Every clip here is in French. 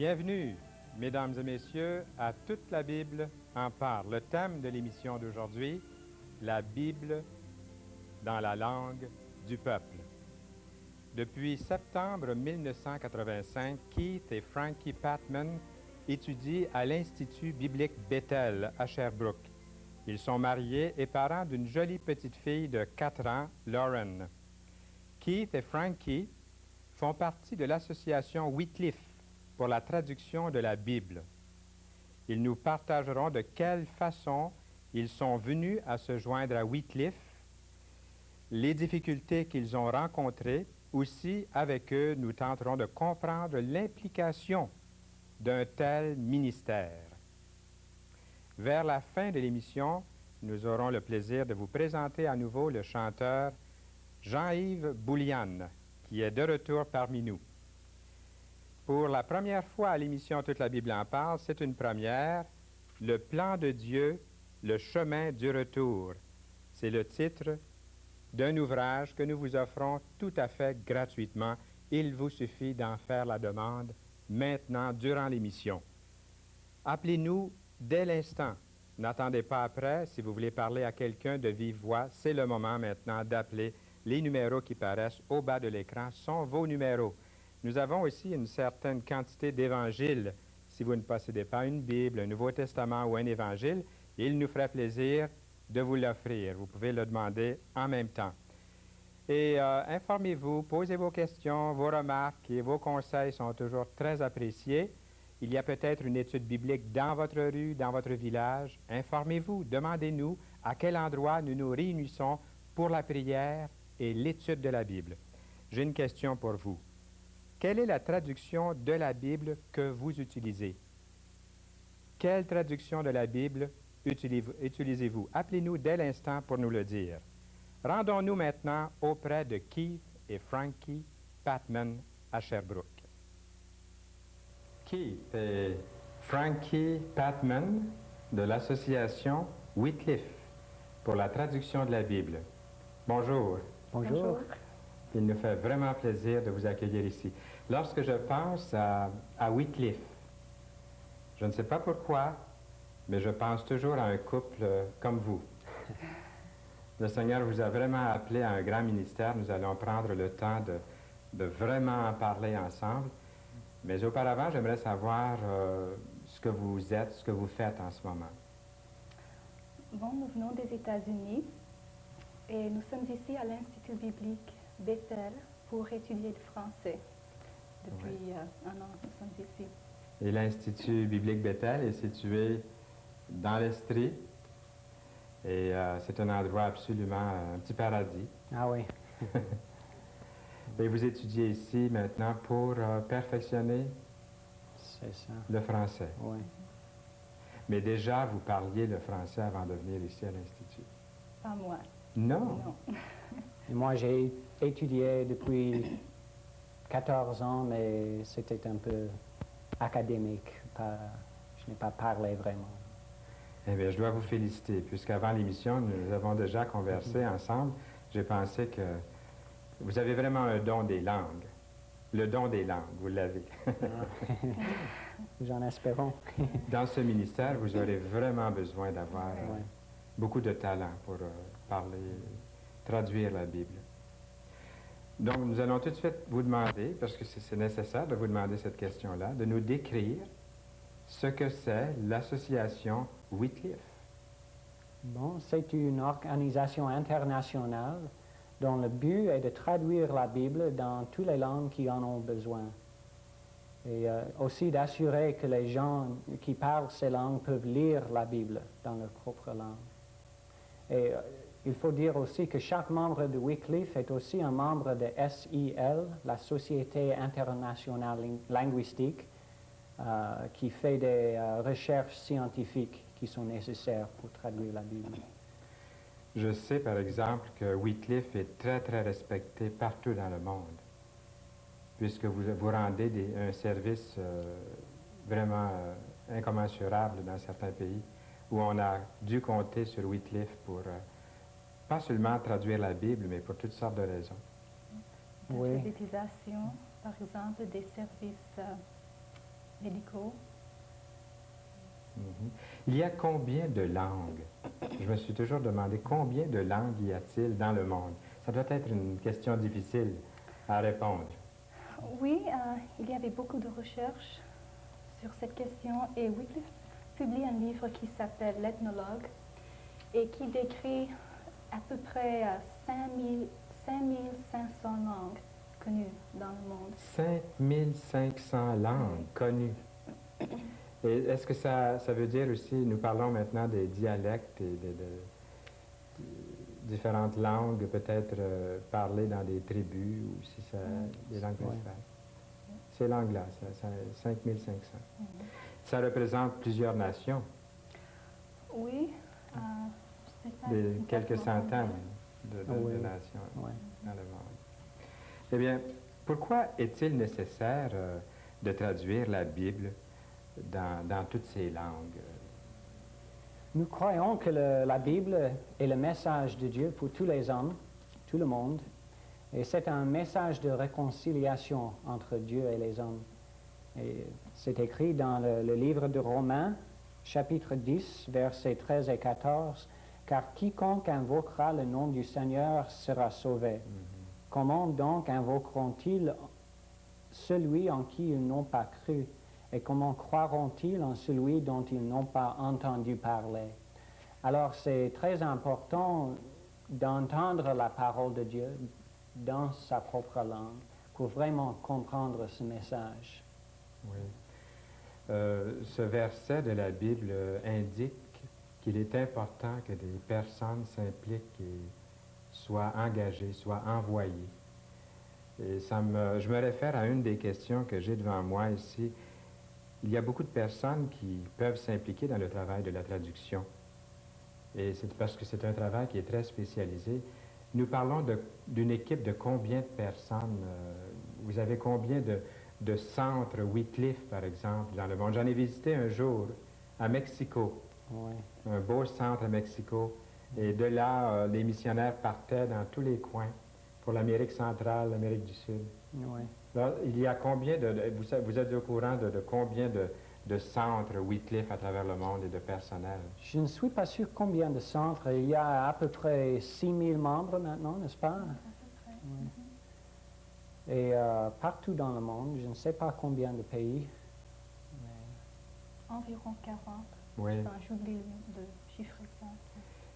Bienvenue, mesdames et messieurs, à Toute la Bible en parle. Le thème de l'émission d'aujourd'hui, la Bible dans la langue du peuple. Depuis septembre 1985, Keith et Frankie Patman étudient à l'Institut biblique Bethel à Sherbrooke. Ils sont mariés et parents d'une jolie petite fille de 4 ans, Lauren. Keith et Frankie font partie de l'association Wycliffe pour la traduction de la Bible. Ils nous partageront de quelle façon ils sont venus à se joindre à Wycliffe, les difficultés qu'ils ont rencontrées. Aussi, avec eux, nous tenterons de comprendre l'implication d'un tel ministère. Vers la fin de l'émission, nous aurons le plaisir de vous présenter à nouveau le chanteur Jean-Yves Bouliane, qui est de retour parmi nous. Pour la première fois à l'émission Toute la Bible en parle, c'est une première, Le plan de Dieu, le chemin du retour. C'est le titre d'un ouvrage que nous vous offrons tout à fait gratuitement. Il vous suffit d'en faire la demande maintenant, durant l'émission. Appelez-nous dès l'instant. N'attendez pas après. Si vous voulez parler à quelqu'un de vive voix, c'est le moment maintenant d'appeler. Les numéros qui paraissent au bas de l'écran sont vos numéros. Nous avons aussi une certaine quantité d'évangiles. Si vous ne possédez pas une Bible, un Nouveau Testament ou un évangile, il nous ferait plaisir de vous l'offrir. Vous pouvez le demander en même temps. Et informez-vous, posez vos questions, vos remarques et vos conseils sont toujours très appréciés. Il y a peut-être une étude biblique dans votre rue, dans votre village. Informez-vous, demandez-nous à quel endroit nous nous réunissons pour la prière et l'étude de la Bible. J'ai une question pour vous. Quelle est la traduction de la Bible que vous utilisez? Quelle traduction de la Bible utilisez-vous? Appelez-nous dès l'instant pour nous le dire. Rendons-nous maintenant auprès de Keith et Frankie Patman à Sherbrooke. Keith et Frankie Patman de l'association Wycliffe pour la traduction de la Bible. Bonjour. Bonjour. Il nous fait vraiment plaisir de vous accueillir ici. Lorsque je pense à Wycliffe, je ne sais pas pourquoi, mais je pense toujours à un couple comme vous. Le Seigneur vous a vraiment appelé à un grand ministère. Nous allons prendre le temps de vraiment en parler ensemble. Mais auparavant, j'aimerais savoir ce que vous êtes, ce que vous faites en ce moment. Bon, nous venons des États-Unis et nous sommes ici à l'Institut biblique Bethel pour étudier le français. Depuis un an, nous sommes ici. Et l'Institut biblique Bethel est situé dans l'Estrie. Et c'est un endroit absolument, un petit paradis. Ah oui. Et vous étudiez ici maintenant pour perfectionner C'est ça. le français. Oui. Mais déjà, vous parliez le français avant de venir ici à l'Institut. Pas moi. Non. Non. Et moi, j'ai étudié depuis 14 ans, mais c'était un peu académique. Je n'ai pas parlé vraiment. Eh bien, je dois vous féliciter, puisqu'avant l'émission, nous avons déjà conversé ensemble. J'ai pensé que vous avez vraiment un don des langues. Le don des langues, vous l'avez. Nous en espérons. Dans ce ministère, vous aurez vraiment besoin d'avoir Ouais. beaucoup de talent pour parler, traduire la Bible. Donc, nous allons tout de suite vous demander, parce que c'est nécessaire de vous demander cette question-là, de nous décrire ce que c'est l'association Wycliffe. Bon, c'est une organisation internationale dont le but est de traduire la Bible dans toutes les langues qui en ont besoin. Et aussi d'assurer que les gens qui parlent ces langues peuvent lire la Bible dans leur propre langue. Et il faut dire aussi que chaque membre de Wycliffe est aussi un membre de SIL, la Société internationale linguistique, qui fait des recherches scientifiques qui sont nécessaires pour traduire la Bible. Je sais, par exemple, que Wycliffe est très, très respecté partout dans le monde, puisque vous rendez un service vraiment incommensurable dans certains pays, où on a dû compter sur Wycliffe pour pas seulement traduire la Bible, mais pour toutes sortes de raisons. De Oui. l'utilisation, par exemple, des services médicaux. Mhm. Il y a combien de langues? Je me suis toujours demandé combien de langues y a-t-il dans le monde? Ça doit être une question difficile à répondre. Oui, il y avait beaucoup de recherches sur cette question et Wycliffe publie un livre qui s'appelle L'Ethnologue et qui décrit à peu près 5500 langues connues dans le monde. 5500 langues Oui. connues. Et est-ce que ça veut dire aussi, nous parlons maintenant des dialectes et de différentes langues peut-être parlées dans des tribus ou si c'est des langues Oui. principales? Ces langues-là, ça 5500. Mhm. Ça représente plusieurs nations, Oui, je sais pas quelques exactement centaines combien. de Oui. nations Oui. dans le monde. Eh bien, pourquoi est-il nécessaire de traduire la Bible dans toutes ces langues? Nous croyons que la Bible est le message de Dieu pour tous les hommes, tout le monde, et c'est un message de réconciliation entre Dieu et les hommes. Et c'est écrit dans le livre de Romains, chapitre 10, versets 13 et 14, « Car quiconque invoquera le nom du Seigneur sera sauvé. Comment donc invoqueront-ils celui en qui ils n'ont pas cru? Et comment croiront-ils en celui dont ils n'ont pas entendu parler? » Alors c'est très important d'entendre la parole de Dieu dans sa propre langue pour vraiment comprendre ce message. Oui. Ce verset de la Bible indique qu'il est important que des personnes s'impliquent et soient engagées, soient envoyées. Et je me réfère à une des questions que j'ai devant moi ici. Il y a beaucoup de personnes qui peuvent s'impliquer dans le travail de la traduction. Et c'est parce que c'est un travail qui est très spécialisé. Nous parlons d'une équipe de combien de personnes? Vous avez combien de centres Wycliffe, par exemple, dans le monde? J'en ai visité un jour à Mexico, Oui. un beau centre à Mexico. Et de là, les missionnaires partaient dans tous les coins pour l'Amérique centrale, l'Amérique du Sud. Oui. Alors, il y a combien vous êtes au courant de combien de centres Wycliffe à travers le monde et de personnel? Je ne suis pas sûr combien de centres. Il y a à peu près 6000 membres maintenant, n'est-ce pas? À peu près. Oui. Et partout dans le monde, je ne sais pas combien de pays. Mais Environ 40. Oui. Enfin, j'oublie de chiffrer ça.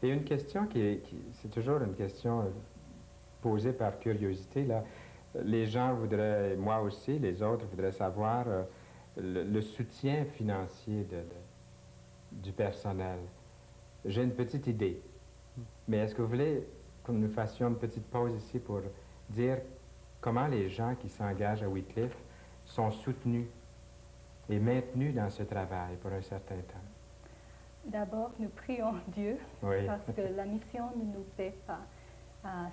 Et une question c'est toujours une question posée par curiosité, là. Les gens voudraient, moi aussi, les autres voudraient savoir le soutien financier du personnel. J'ai une petite idée, mais est-ce que vous voulez que nous fassions une petite pause ici pour dire comment les gens qui s'engagent à Wycliffe sont soutenus et maintenus dans ce travail pour un certain temps? D'abord, nous prions Dieu Oui. parce que la mission ne nous paie pas.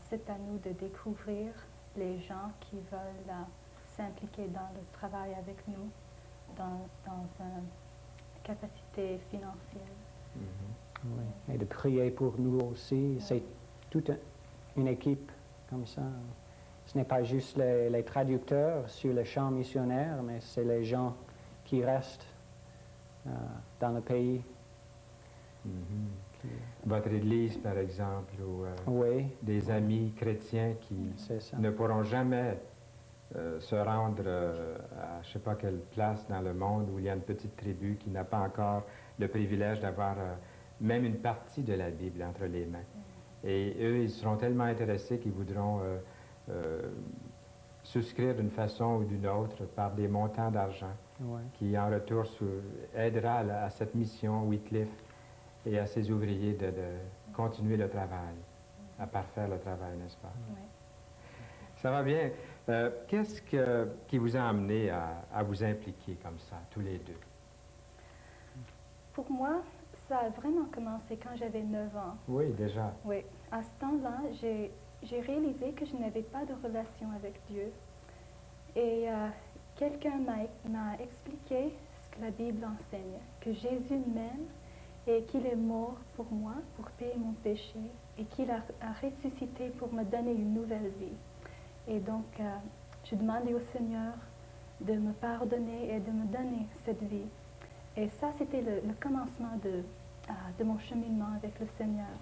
C'est à nous de découvrir les gens qui veulent s'impliquer dans le travail avec nous, dans une capacité financière. Mhm. oui. Et de prier pour nous aussi. C'est toute une équipe comme ça. Ce n'est pas juste les traducteurs sur le champ missionnaire, mais c'est les gens qui restent dans le pays. Mhm. Votre Église, par exemple, ou Oui, des amis chrétiens qui c'est ça. ne pourront jamais se rendre à je ne sais pas quelle place dans le monde où il y a une petite tribu qui n'a pas encore le privilège d'avoir même une partie de la Bible entre les mains. Et eux, ils seront tellement intéressés qu'ils voudront souscrire d'une façon ou d'une autre par des montants d'argent Oui. qui, en retour, aidera à cette mission Wycliffe et à ses ouvriers de continuer le travail, à parfaire le travail, n'est-ce pas? Oui. Ça va bien. Qu'est-ce qui vous a amené à vous impliquer comme ça, tous les deux? Pour moi, ça a vraiment commencé quand j'avais 9 ans. Oui, déjà. Oui, à ce temps-là, j'ai réalisé que je n'avais pas de relation avec Dieu. Et quelqu'un m'a expliqué ce que la Bible enseigne, que Jésus m'aime et qu'il est mort pour moi, pour payer mon péché, et qu'il a ressuscité pour me donner une nouvelle vie. Et donc, je demandais au Seigneur de me pardonner et de me donner cette vie. Et ça, c'était le commencement de mon cheminement avec le Seigneur.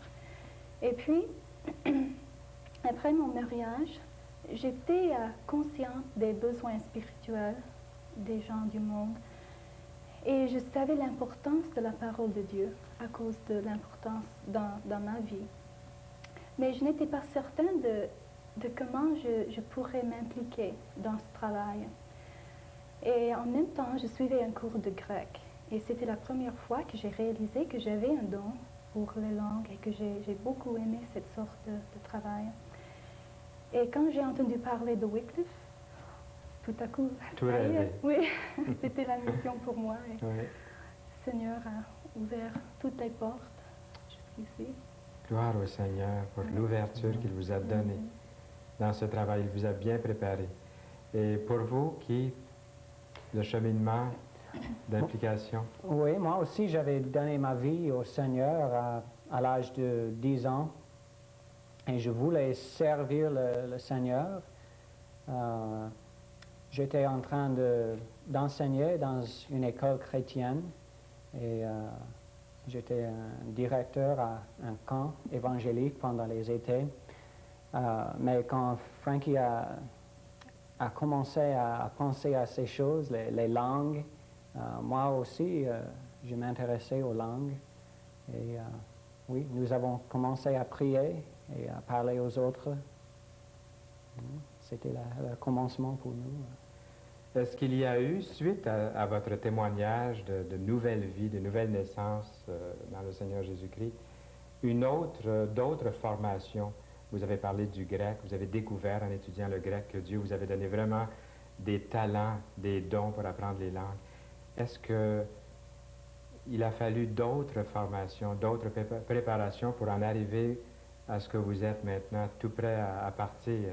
Et puis, après mon mariage, j'étais consciente des besoins spirituels des gens du monde. Et je savais l'importance de la parole de Dieu à cause de l'importance dans ma vie. Mais je n'étais pas certaine de comment je pourrais m'impliquer dans ce travail. Et en même temps, je suivais un cours de grec. Et c'était la première fois que j'ai réalisé que j'avais un don pour les langues et que j'ai beaucoup aimé cette sorte de travail. Et quand j'ai entendu parler de Wycliffe, tout à coup, Tout rêvé. oui, c'était la mission pour moi. Et Oui. le Seigneur a ouvert toutes les portes jusqu'ici. Gloire au Seigneur pour l'ouverture qu'il vous a donnée dans ce travail. Il vous a bien préparé. Et pour vous, qui le cheminement d'implication? Oui, moi aussi, j'avais donné ma vie au Seigneur à l'âge de 10 ans et je voulais servir le Seigneur. J'étais en train d'enseigner dans une école chrétienne et j'étais un directeur à un camp évangélique pendant les étés. Mais quand Frankie a commencé à penser à ces choses, les langues, moi aussi, je m'intéressais aux langues. Et oui, nous avons commencé à prier et à parler aux autres. C'était le commencement pour nous. Est-ce qu'il y a eu, suite à votre témoignage de nouvelle vie, de nouvelle naissance dans le Seigneur Jésus-Christ, d'autres formations? Vous avez parlé du grec, vous avez découvert en étudiant le grec que Dieu vous avait donné vraiment des talents, des dons pour apprendre les langues. Est-ce qu'il a fallu d'autres formations, d'autres préparations pour en arriver à ce que vous êtes maintenant, tout prêt à partir?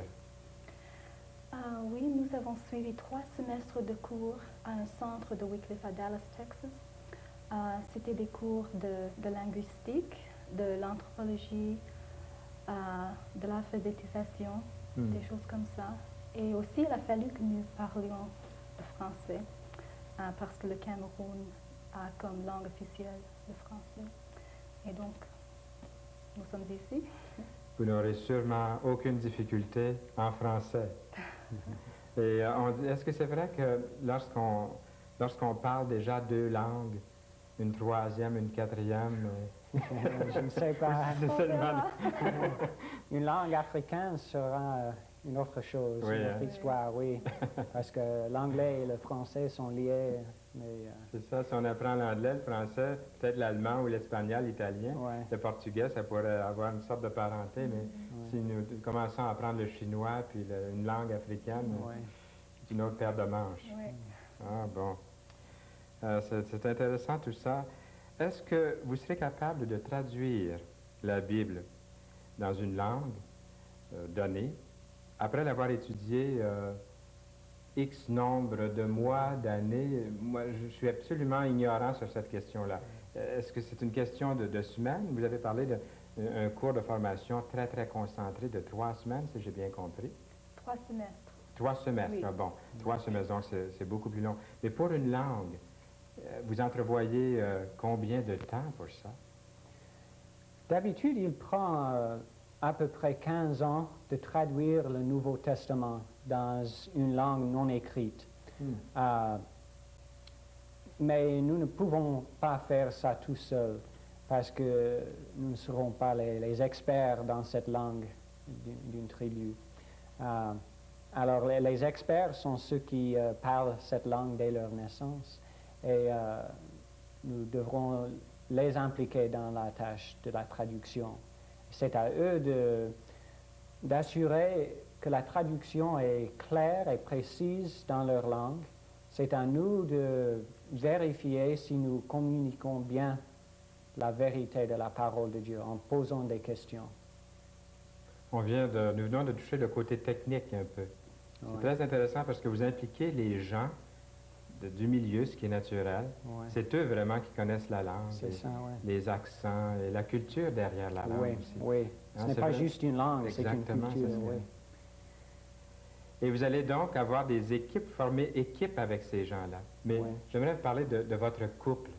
Oui, nous avons suivi 3 semestres de cours à un centre de Wycliffe à Dallas, Texas. C'était des cours de linguistique, de l'anthropologie, de l'alphabétisation, des choses comme ça. Et aussi, il a fallu que nous parlions le français, parce que le Cameroun a comme langue officielle le français. Et donc, nous sommes ici. Vous n'aurez sûrement aucune difficulté en français. Et est-ce que c'est vrai que lorsqu'on parle déjà 2 langues, une 3e, une 4e, Je ne sais pas. c'est seulement... Une langue africaine sera une autre chose, Oui, une autre histoire, oui. Parce que l'anglais et le français sont liés. Mais, C'est ça, si on apprend l'anglais, le français, peut-être l'allemand ou l'espagnol, l'italien, ouais. le portugais, ça pourrait avoir une sorte de parenté, mais si nous commençons à apprendre le chinois puis une langue africaine, Ouais. c'est une autre paire de manches. Oui. Ah bon. C'est intéressant tout ça. Est-ce que vous serez capable de traduire la Bible dans une langue donnée, après l'avoir étudiée X nombre de mois, d'années? Moi, je suis absolument ignorant sur cette question-là. Est-ce que c'est une question de semaines? Vous avez parlé d'un cours de formation très, très concentré de 3 semaines, si j'ai bien compris. 3 semestres. 3 semestres, Oui. ah bon. 3 semestres, donc c'est beaucoup plus long. Mais pour une langue, vous entrevoyez combien de temps pour ça? D'habitude, il prend à peu près 15 ans de traduire le Nouveau Testament dans une langue non écrite. Mais nous ne pouvons pas faire ça tout seul parce que nous ne serons pas les experts dans cette langue d'une tribu. Alors, les experts sont ceux qui parlent cette langue dès leur naissance et nous devrons les impliquer dans la tâche de la traduction. C'est à eux d'assurer que la traduction est claire et précise dans leur langue. C'est à nous de vérifier si nous communiquons bien la vérité de la parole de Dieu en posant des questions. Nous venons de toucher le côté technique un peu. C'est Ouais. très intéressant parce que vous impliquez les gens du milieu, ce qui est naturel. Ouais. C'est eux vraiment qui connaissent la langue, C'est ça, oui. les accents et la culture derrière la langue Oui, aussi. oui. Ce Hein, n'est c'est pas vrai? juste une langue, c'est une Exactement, culture, c'est ça. oui. Et vous allez donc avoir des équipes, former équipe avec ces gens-là. Mais Oui. j'aimerais vous parler de votre couple.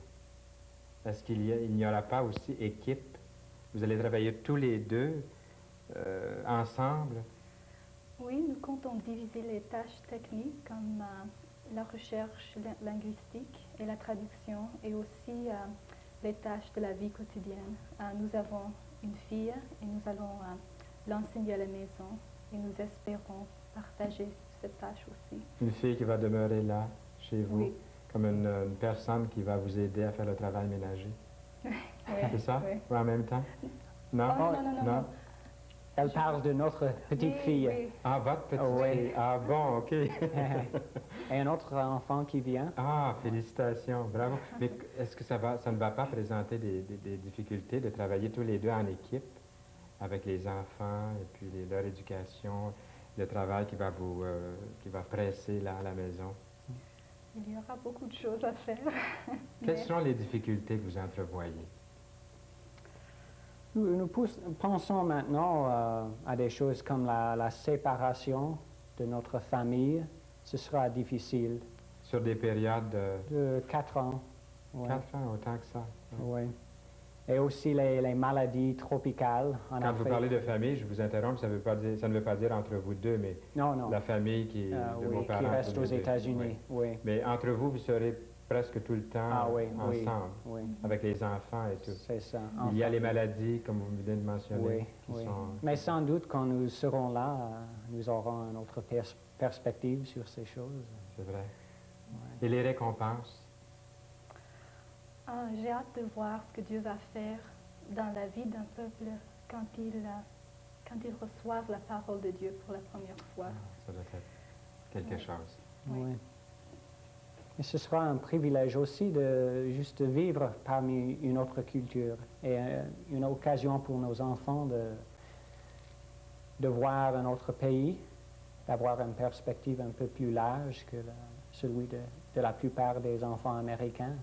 Est-ce il n'y aura pas aussi équipe? Vous allez travailler tous les deux ensemble? Oui, nous comptons diviser les tâches techniques comme la recherche linguistique et la traduction et aussi les tâches de la vie quotidienne. Nous avons une fille et nous allons l'enseigner à la maison et nous espérons partager cette tâche aussi. Une fille qui va demeurer là, chez vous, Oui. comme une personne qui va vous aider à faire le travail ménager. Oui, C'est ça? oui. Ou en même temps? Non? Oh, non. Elle parle de notre petite Oui, fille. oui. Ah, votre petite Oui. fille. Ah bon, OK. Et un autre enfant qui vient. Ah, félicitations, bravo. Mais est-ce que ça ne va pas présenter des difficultés de travailler tous les deux en équipe avec les enfants et puis leur éducation, le travail qui va presser là à la maison? Il y aura beaucoup de choses à faire. Quelles mais- sont les difficultés que vous entrevoyez? Nous pensons maintenant à des choses comme la séparation de notre famille. Ce sera difficile. Sur des périodes de De 4 ans. Ouais. 4 ans, autant que ça. Oui. Et aussi les maladies tropicales en Quand Afrique. vous parlez de famille, je vous interromps, ça ne veut pas dire entre vous deux, mais Non, non. la famille de Oui, vos parents. qui reste tous aux les deux. États-Unis. Oui. Oui. Mais entre vous, vous serez presque tout le temps Ah oui, oui. ensemble, Oui. avec les enfants et tout. C'est ça. Il y a Enfin, les maladies, comme vous venez de mentionner, Oui, qui oui. sont... Mais sans doute, quand nous serons là, nous aurons une autre perspective sur ces choses. C'est vrai. Ouais. Et les récompenses? J'ai hâte de voir ce que Dieu va faire dans la vie d'un peuple quand ils reçoivent la parole de Dieu pour la première fois. Ça doit être quelque Oui. chose. Oui. Oui. Et ce sera un privilège aussi de juste vivre parmi une autre culture et une occasion pour nos enfants de voir un autre pays, d'avoir une perspective un peu plus large que celui de la plupart des enfants américains.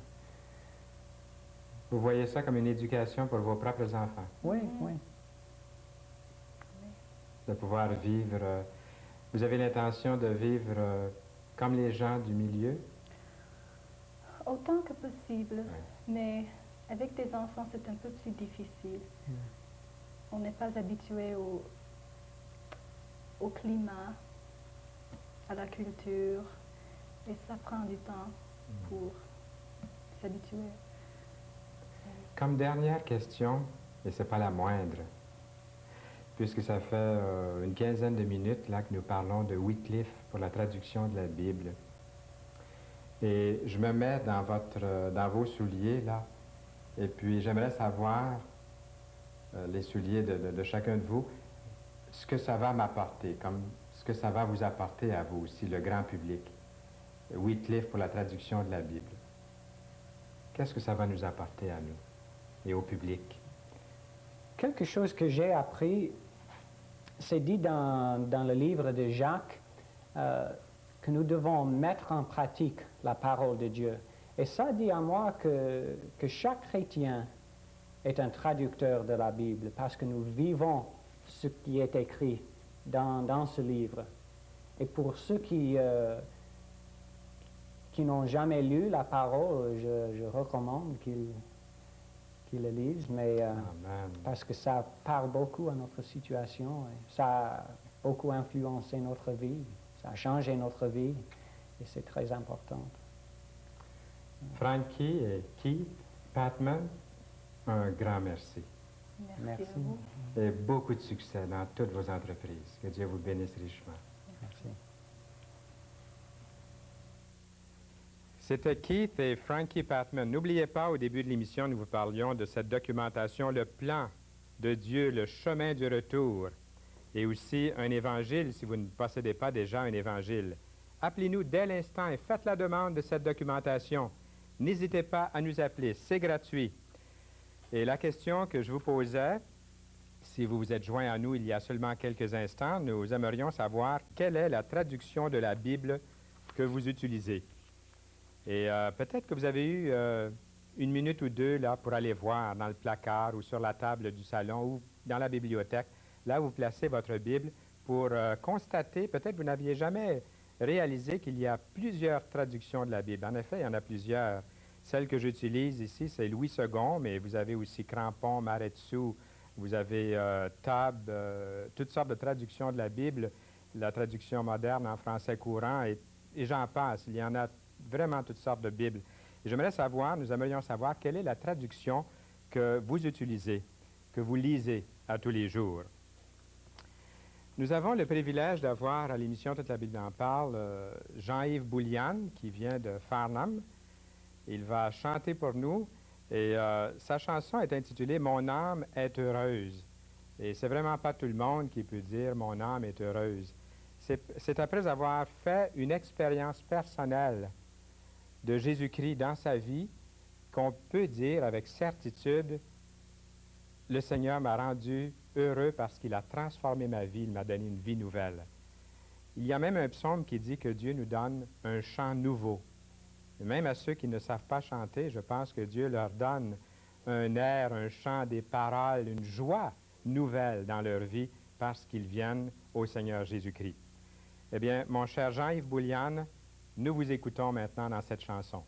Vous voyez ça comme une éducation pour vos propres enfants, Oui, Mhm. oui. de pouvoir vivre... vous avez l'intention de vivre comme les gens du milieu? Autant que possible, Oui. mais avec des enfants, c'est un peu plus difficile. Mm. On n'est pas habitué au climat, à la culture, et ça prend du temps pour s'habituer. Comme dernière question, et ce n'est pas la moindre, puisque ça fait une quinzaine de minutes là, que nous parlons de Wycliffe pour la traduction de la Bible. Et je me mets dans vos souliers, là, et puis j'aimerais savoir, les souliers de chacun de vous, ce que ça va m'apporter, comme ce que ça va vous apporter à vous aussi, le grand public. Wycliffe pour la traduction de la Bible. Qu'est-ce que ça va nous apporter à nous et au public? Quelque chose que j'ai appris, c'est dit dans le livre de Jacques, que nous devons mettre en pratique la parole de Dieu. Et ça dit à moi que chaque chrétien est un traducteur de la Bible, parce que nous vivons ce qui est écrit dans ce livre. Et pour ceux qui n'ont jamais lu la parole, je recommande qu'ils le lisent, mais Amen. parce que ça parle beaucoup à notre situation, et ça a beaucoup influencé notre vie, ça a changé notre vie, et c'est très important. Frankie et Keith Patman, un grand merci. Merci, Merci. à vous. Et beaucoup de succès dans toutes vos entreprises. Que Dieu vous bénisse richement. Merci. C'était Keith et Frankie Patman. N'oubliez pas, au début de l'émission, nous vous parlions de cette documentation, le plan de Dieu, le chemin du retour, et aussi un évangile, si vous ne possédez pas déjà un évangile. Appelez-nous dès l'instant et faites la demande de cette documentation. N'hésitez pas à nous appeler, c'est gratuit. Et la question que je vous posais, si vous vous êtes joint à nous il y a seulement quelques instants, nous aimerions savoir quelle est la traduction de la Bible que vous utilisez. Et peut-être que vous avez eu une minute ou deux là pour aller voir dans le placard ou sur la table du salon ou dans la bibliothèque. Là, vous placez votre Bible, pour constater, peut-être vous n'aviez jamais réalisé qu'il y a plusieurs traductions de la Bible. En effet, il y en a plusieurs. Celle que j'utilise ici, c'est Louis II, mais vous avez aussi Crampon, Maretsu, vous avez Tab, toutes sortes de traductions de la Bible, la traduction moderne en français courant, et j'en passe. Il y en a vraiment toutes sortes de Bibles. Et j'aimerais savoir, nous aimerions savoir, quelle est la traduction que vous utilisez, que vous lisez à tous les jours. Nous avons le privilège d'avoir à l'émission Toute la Bible en parle Jean-Yves Boulian, qui vient de Farnham. Il va chanter pour nous et sa chanson est intitulée « Mon âme est heureuse ». Et c'est vraiment pas tout le monde qui peut dire « Mon âme est heureuse ». C'est après avoir fait une expérience personnelle de Jésus-Christ dans sa vie qu'on peut dire avec certitude « Le Seigneur m'a rendu heureux parce qu'il a transformé ma vie, il m'a donné une vie nouvelle ». Il y a même un psaume qui dit que Dieu nous donne un chant nouveau. Et même à ceux qui ne savent pas chanter, je pense que Dieu leur donne un air, un chant, des paroles, une joie nouvelle dans leur vie parce qu'ils viennent au Seigneur Jésus-Christ. Eh bien, mon cher Jean-Yves Boulian, nous vous écoutons maintenant dans cette chanson.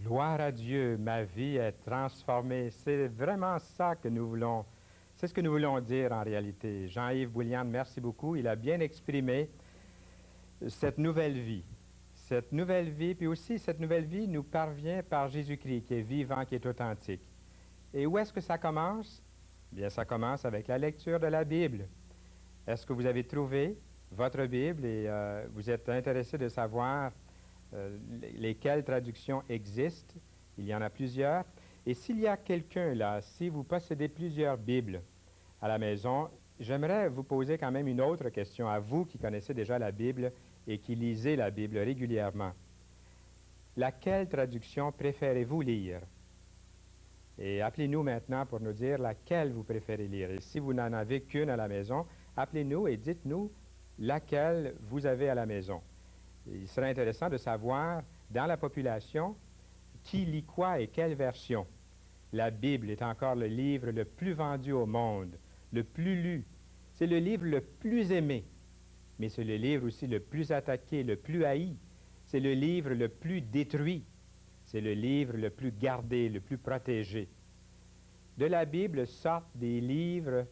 Gloire à Dieu, ma vie est transformée. C'est vraiment ça que nous voulons, c'est ce que nous voulons dire en réalité. Jean-Yves Boulian, merci beaucoup. Il a bien exprimé cette nouvelle vie. Cette nouvelle vie, puis aussi cette nouvelle vie nous parvient par Jésus-Christ, qui est vivant, qui est authentique. Et où est-ce que ça commence? Bien, ça commence avec la lecture de la Bible. Est-ce que vous avez trouvé votre Bible et vous êtes intéressé de savoir lesquelles traductions existent? Il y en a plusieurs. Et s'il y a quelqu'un là, si vous possédez plusieurs Bibles à la maison, j'aimerais vous poser quand même une autre question à vous qui connaissez déjà la Bible et qui lisez la Bible régulièrement. Laquelle traduction préférez-vous lire? Et appelez-nous maintenant pour nous dire laquelle vous préférez lire. Et si vous n'en avez qu'une à la maison, appelez-nous et dites-nous laquelle vous avez à la maison. Il serait intéressant de savoir, dans la population, qui lit quoi et quelle version. La Bible est encore le livre le plus vendu au monde, le plus lu. C'est le livre le plus aimé, mais c'est le livre aussi le plus attaqué, le plus haï. C'est le livre le plus détruit. C'est le livre le plus gardé, le plus protégé. De la Bible sortent des livres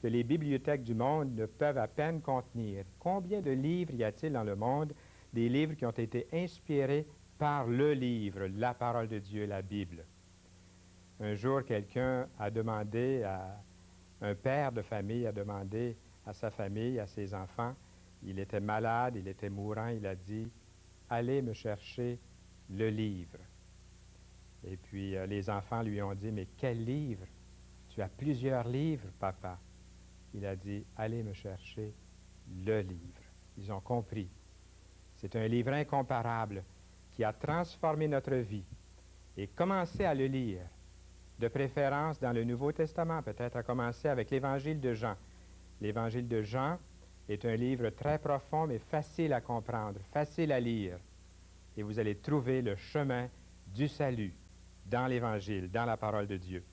que les bibliothèques du monde ne peuvent à peine contenir. Combien de livres y a-t-il dans le monde, des livres qui ont été inspirés par le livre, la parole de Dieu, la Bible? Un jour, quelqu'un a demandé un père de famille a demandé à sa famille, à ses enfants, il était malade, il était mourant, il a dit, « Allez me chercher le livre. » Et puis les enfants lui ont dit, « Mais quel livre? Tu as plusieurs livres, papa. » Il a dit, « Allez me chercher le livre. » Ils ont compris. C'est un livre incomparable qui a transformé notre vie. Et commencez à le lire, de préférence dans le Nouveau Testament, peut-être à commencer avec l'Évangile de Jean. L'Évangile de Jean est un livre très profond, mais facile à comprendre, facile à lire. Et vous allez trouver le chemin du salut dans l'Évangile, dans la parole de Dieu.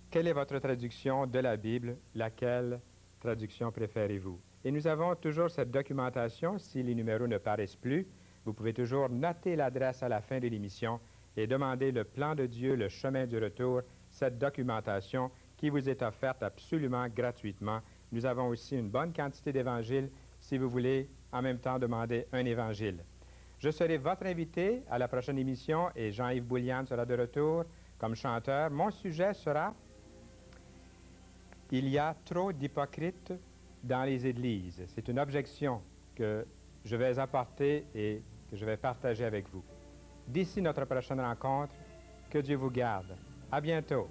Quelle est votre traduction de la Bible? Laquelle traduction préférez-vous? Et nous avons toujours cette documentation. Si les numéros ne paraissent plus, vous pouvez toujours noter l'adresse à la fin de l'émission et demander le plan de Dieu, le chemin du retour, cette documentation qui vous est offerte absolument gratuitement. Nous avons aussi une bonne quantité d'évangiles si vous voulez en même temps demander un évangile. Je serai votre invité à la prochaine émission et Jean-Yves Bouliane sera de retour comme chanteur. Mon sujet sera « Il y a trop d'hypocrites dans les églises ». C'est une objection que je vais apporter et que je vais partager avec vous. D'ici notre prochaine rencontre, que Dieu vous garde. À bientôt.